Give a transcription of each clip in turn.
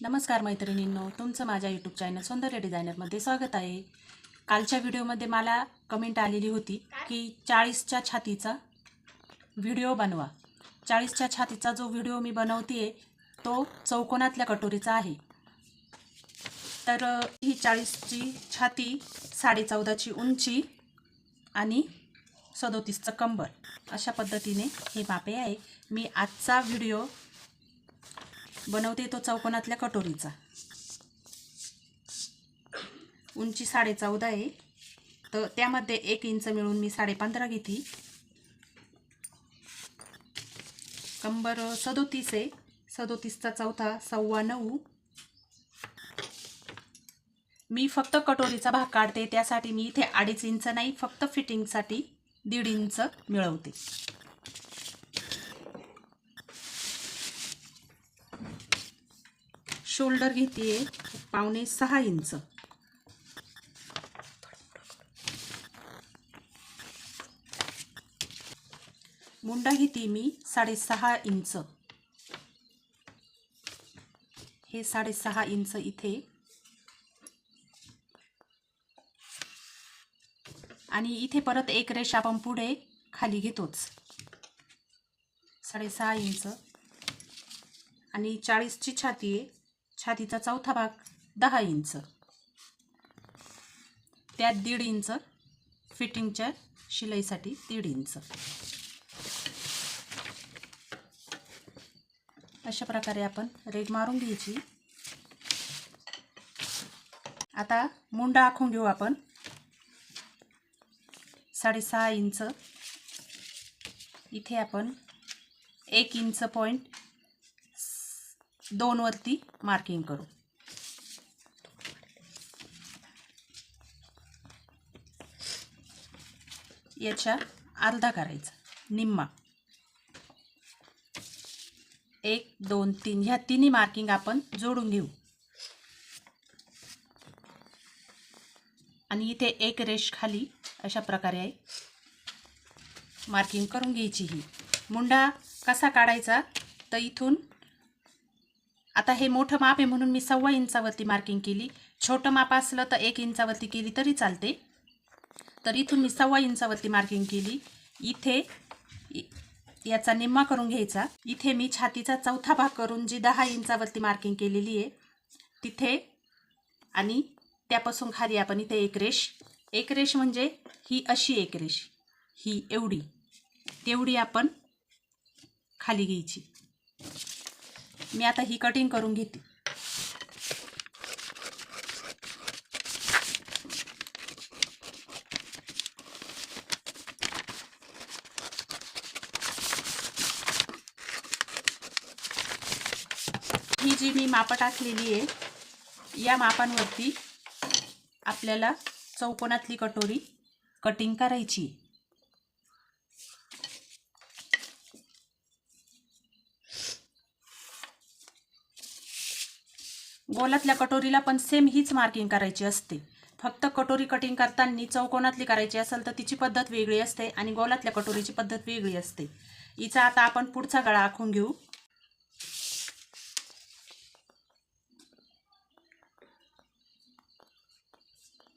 नमस्कार मैत्रिणींनो, तुमचं माझ्या यूट्यूब चॅनल सौंदर्य डिझायनरमध्ये स्वागत आहे। कालच्या व्हिडिओमध्ये मला कमेंट आलेली होती की 40च्या छातीचा व्हिडिओ बनवा। 40च्या छातीचा जो व्हिडिओ मी बनवते तो चौकोनातल्या कटोरीचा आहे। तर ही 40ची छाती, 14.5ची उंची आणि 37चं कंबर अशा पद्धतीने हे मापे आहे। मी आजचा व्हिडिओ बनवते तो चौकोनातल्या कटोरीचा। उंची 14.5 आहे, तर त्यामध्ये 1 इंच मिळून मी 15.5 घेतली। कंबर 37 आहे, 37चा चौथा 9.25। मी फक्त कटोरीचा भाग काढते, त्यासाठी मी इथे 2.5 इंच नाही, फक्त फिटिंगसाठी 1.5 इंच मिळवते। शोल्डर घेते 5.25 इंच। मुंडा घेते मी 6.5 इंच। हे 6.5 इंच इथे, आणि इथे परत एक रेष आपण पुढे खाली घेतोच। 6.5 इंच आणि 40ची छाती आहे, छातीचा चौथा भाग 10 इंच, त्यात 1.5 इंच फिटिंगच्या शिलाईसाठी 1.5 इंच। अशा प्रकारे आपण रेघ मारून घ्यायची। आता मुंडा आखून घेऊ आपण। 6.5 इंच इथे आपण 1 इंच पॉइंट 2 वरती मार्किंग करू। याच्या अर्धा करायचा, निम्मा। 1 2 3 ह्या तिन्ही मार्किंग आपण जोडून घेऊ, आणि इथे एक रेष खाली अशा प्रकारे मार्किंग करून घ्यायची। ही मुंडा कसा काढायचा, तर इथून आता हे मोठं माप आहे म्हणून मी 1.25 इंचावरती मार्किंग केली। छोटं माप असलं तर 1 इंचावरती केली तरी चालते। तर इथून मी 1.25 इंचावरती मार्किंग केली। इथे याचा निम्मा करून घ्यायचा। इथे मी छातीचा चौथा भाग करून जी 10 इंचावरती मार्किंग केलेली आहे तिथे, आणि त्यापासून खाली आपण इथे एक रेष म्हणजे ही अशी एक रेष, ही एवढी, तेवढी आपण खाली घ्यायची। मी आता ही कटिंग करून घेते। ही जी मी मापं टाकलेली आहे या मापांवरती आपल्याला चौकोनातली कटोरी कटिंग करायची। गोलातल्या कटोरीला पण सेम हीच मार्किंग करायची असते। फक्त कटोरी कटिंग करताना चौकोनातली करायची असेल तर तिची पद्धत वेगळी असते आणि गोलातल्या कटोरीची पद्धत वेगळी असते। हिचा आता आपण पुढचा गळा आखून घेऊ।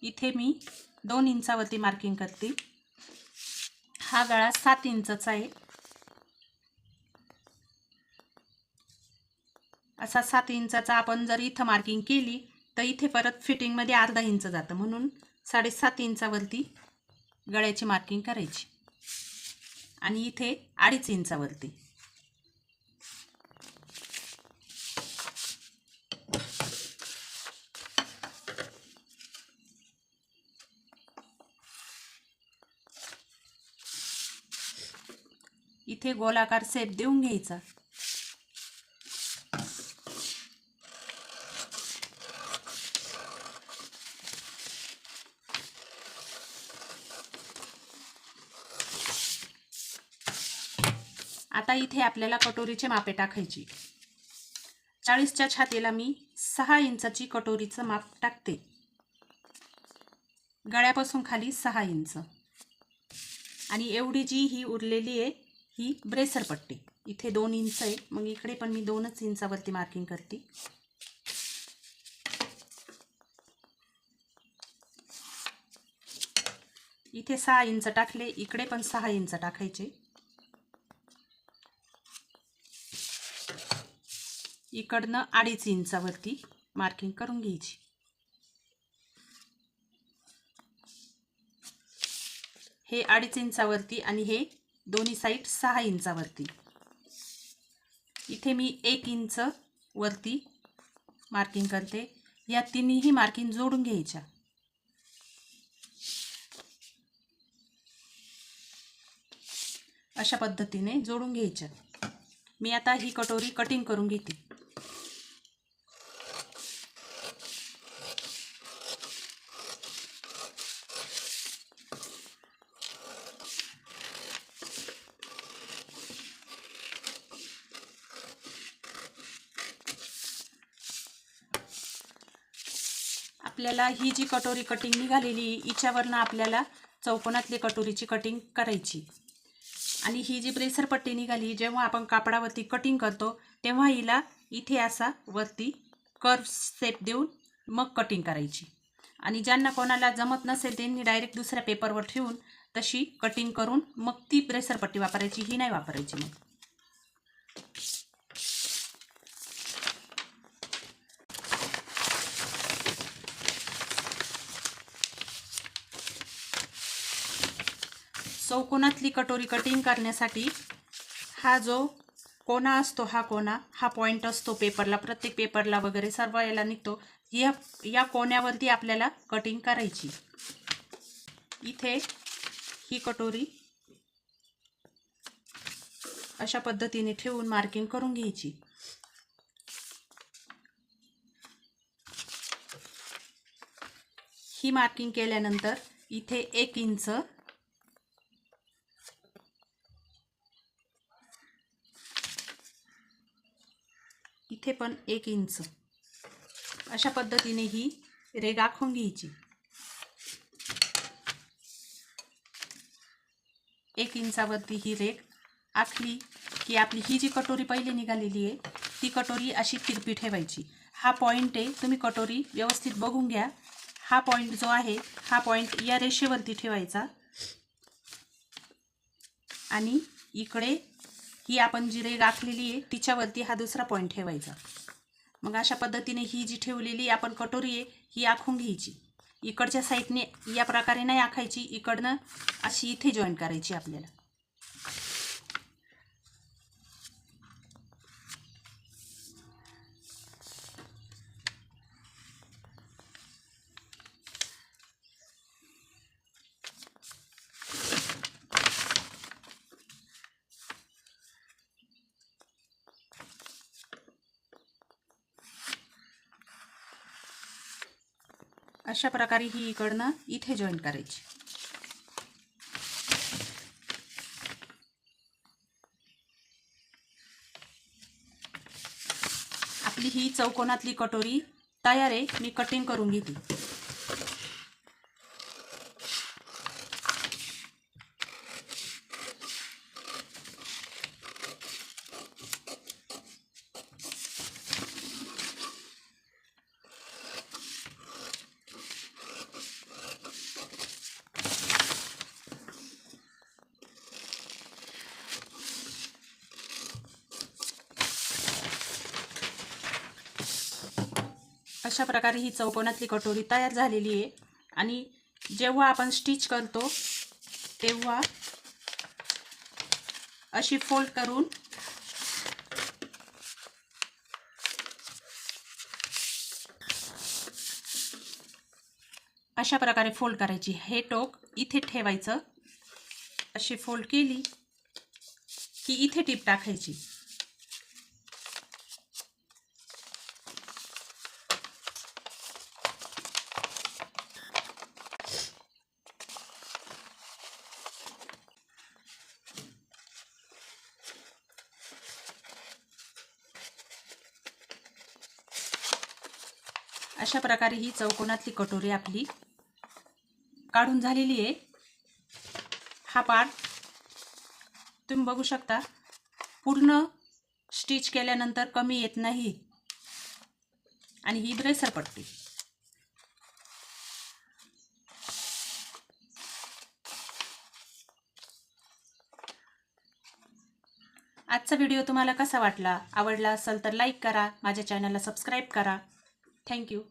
इथे मी 2 इंचावरती मार्किंग करते। हा गळा 7 इंचचा आहे। असा 7 इंचाचा आपण जर इथं मार्किंग केली तर इथे परत फिटिंगमध्ये अर्धा इंच जातं, म्हणून 7.5 इंचावरती गळ्याची मार्किंग करायची, आणि इथे 2.5 इंचावरती। इथे गोलाकार शेप देऊन घ्यायचा। आता इथे आपल्याला कटोरीचे मापे टाकायची। 40च्या छातीला मी 6 इंचाची कटोरीचं माप टाकते। गळ्यापासून खाली 6 इंच, आणि एवढी जी ही उरलेली आहे ही ब्रेसर पट्टी। इथे 2 इंच आहे, मग इकडे पण मी 2च इंचावरती मार्किंग करते। इथे 6 इंच टाकले, इकडे पण 6 इंच टाकायचे. इकडनं 2.5 इंचावरती मार्किंग करून घ्यायची. हे 2.5 इंचावरती आणि हे दोन्ही साईड 6 इंचावरती. इथे मी 1 इंच वरती मार्किंग करते. या तिन्ही मार्किंग जोडून घ्यायच्या. अशा पद्धतीने जोडून घ्यायच्या. मी आता ही कटोरी कटिंग करून घेते. आपल्याला ही जी कटोरी कटिंग निघालेली हिच्यावरनं आपल्याला चौकोनातली कटोरीची कटिंग करायची. आणि ही जी ब्रेसर पट्टी निघाली, जेव्हा आपण कापडावरती कटिंग करतो तेव्हा हिला इथे असा वरती कर्व शेप देऊन मग कटिंग करायची. आणि ज्यांना कोणाला जमत नसेल त्यांनी डायरेक्ट दुसऱ्या पेपरवर ठेवून तशी कटिंग करून मग ती ब्रेसर पट्टी वापरायची, ही नाही वापरायची. मग चौकोनातली कटोरी कटिंग करण्यासाठी हा जो कोना असतो, हा पॉइंट असतो पेपरला, प्रत्येक पेपरला वगैरे सर्व याला निघतो. या कोण्यावरती आपल्याला कटिंग करायची. इथे ही कटोरी अशा पद्धतीने ठेवून मार्किंग करून घ्यायची. ही मार्किंग केल्यानंतर इथे 1 इंच, इथे पण 1 इंच अशा पद्धतीने ही रेघ आखून घ्यायची. 1 इंचावरती ही रेघ आखली की आपली ही जी कटोरी पहिली निघालेली आहे ती कटोरी अशी तिरपी ठेवायची. हा पॉइंट आहे, तुम्ही कटोरी व्यवस्थित बघून घ्या. हा पॉइंट जो आहे हा पॉइंट या रेषेवरती ठेवायचा आणि इकडे ही आपण जी रेघ आखलेली आहे तिच्यावरती हा दुसरा पॉइंट ठेवायचा. मग अशा पद्धतीने ही जी ठेवलेली आपण कटोरी आहे ही आखून घ्यायची. इकडच्या साईडने या प्रकारे नाही आखायची, इकडनं अशी इथे जॉईन करायची आपल्याला. अशा प्रकारे ही इकडनं इथे जॉईन करायची. आपली ही चौकोनातली कटोरी तयार आहे. मी कटिंग करून घेते. अशा प्रकारे ही चौकोनातली कटोरी तयार झालेली आहे. आणि जेव्हा आपण स्टिच करतो तेव्हा अशी फोल्ड करून अशा प्रकारे फोल्ड करायची. हे टोक इथे ठेवायचं. अशी फोल्ड केली की इथे टीप टाकायची. अशा प्रकारे ही चौकोनातली कटोरी आपली काढून झालेली आहे. हा पार्ट तुम्ही बघू शकता, पूर्ण स्टिच केल्यानंतर कमी येत नाही. आणि ही ब्रेसर पट्टी आजचा व्हिडिओ तुम्हाला कसा वाटला? आवडला असेल तर लाईक करा, माझ्या चॅनलला सबस्क्राईब करा. थँक्यू.